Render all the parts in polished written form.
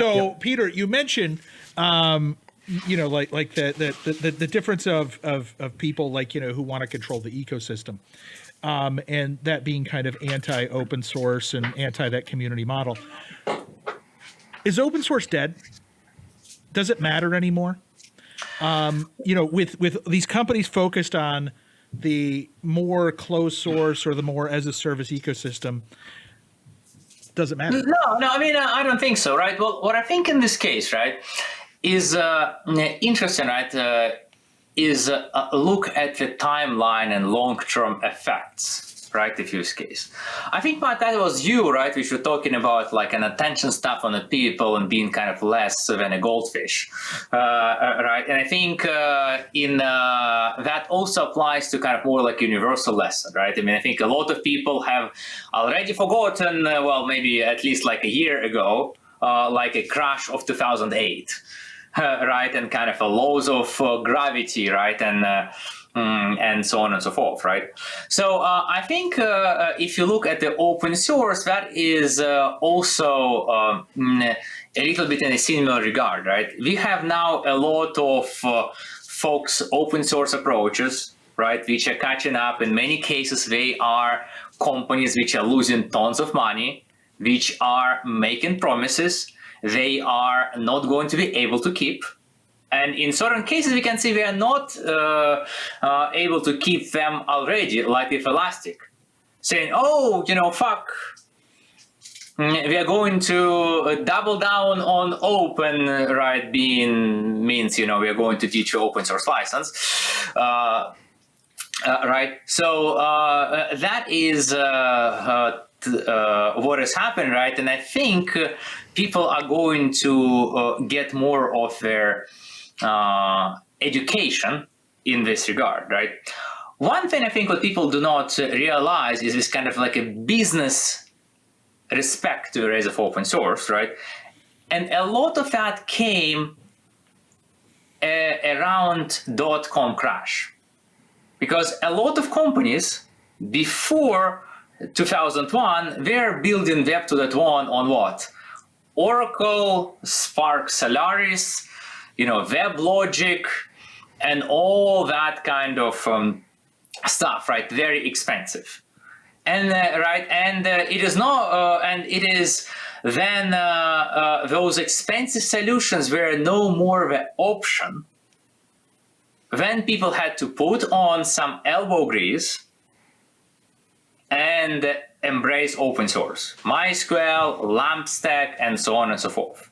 So, Peter, you mentioned, like the difference of people like who want to control the ecosystem, and that being kind of anti-open source and anti that community model. Is open source dead? Does it matter anymore? With these companies focused on the more closed source or the more as a service ecosystem, does it matter? No. I mean, I don't think so, right? Well, what I think in this case, right, is interesting, right? Is a look at the timeline and long-term effects, right? Of use case. I think, Matt, that was you, right? Which were talking about like an attention stuff on the people and being kind of less than a goldfish, right? And I think that also applies to kind of more like universal lesson, right? I mean, I think a lot of people have already forgotten, well, maybe at least like a year ago, like a crash of 2008. Right, and kind of a laws of gravity, right, and so on and so forth, right? So I think if you look at the open source, that is also a little bit in a similar regard, right? We have now a lot of folks open source approaches, right, which are catching up. In many cases, they are companies which are losing tons of money, which are making promises they are not going to be able to keep. And in certain cases, we can see we are not able to keep them already, like with Elastic, saying, oh, fuck, we are going to double down on open, right, means, we are going to teach you open source license. Right, so that is what has happened, right? And I think people are going to get more of their education in this regard, right? One thing I think what people do not realize is this kind of like a business respect to the rise of open source, right? And a lot of that came around .com crash, because a lot of companies before 2001, they're building Web 2.1 on what? Oracle, Spark Solaris, WebLogic, and all that kind of stuff, right? Very expensive. And right, and it is not, and it is then those expensive solutions were no more the option. Then people had to put on some elbow grease and embrace open source, MySQL, LampStack, and so on and so forth.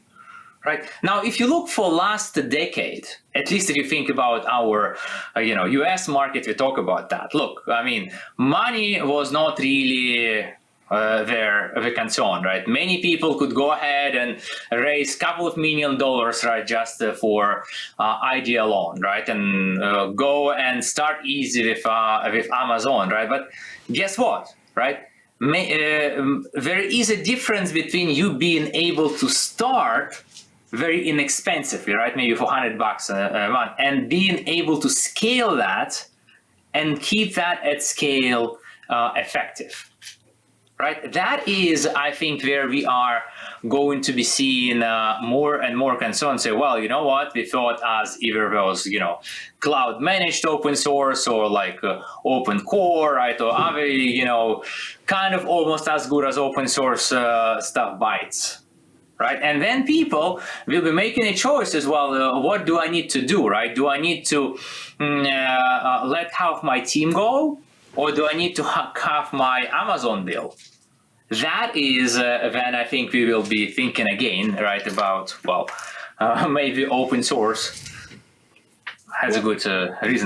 Right now, if you look for last decade, at least if you think about our, U.S. market, we talk about that. Look, I mean, money was not really the concern, right? Many people could go ahead and raise a couple of $1 million, right, just for idea alone, right, and go and start easy with Amazon, right? But guess what, right? There is a difference between you being able to start very inexpensively, right, maybe for $100 a month, and being able to scale that and keep that at scale effective. Right, that is, I think, where we are going to be seeing more and more concerns. Say, well, you know what? We thought as either those, cloud managed open source or like open core, right, or other, kind of almost as good as open source stuff bites. Right, and then people will be making a choice as well. What do I need to do? Right, do I need to let half my team go? Or do I need to have my Amazon bill? That is when I think we will be thinking again, right, about, well, maybe open source has a good reason.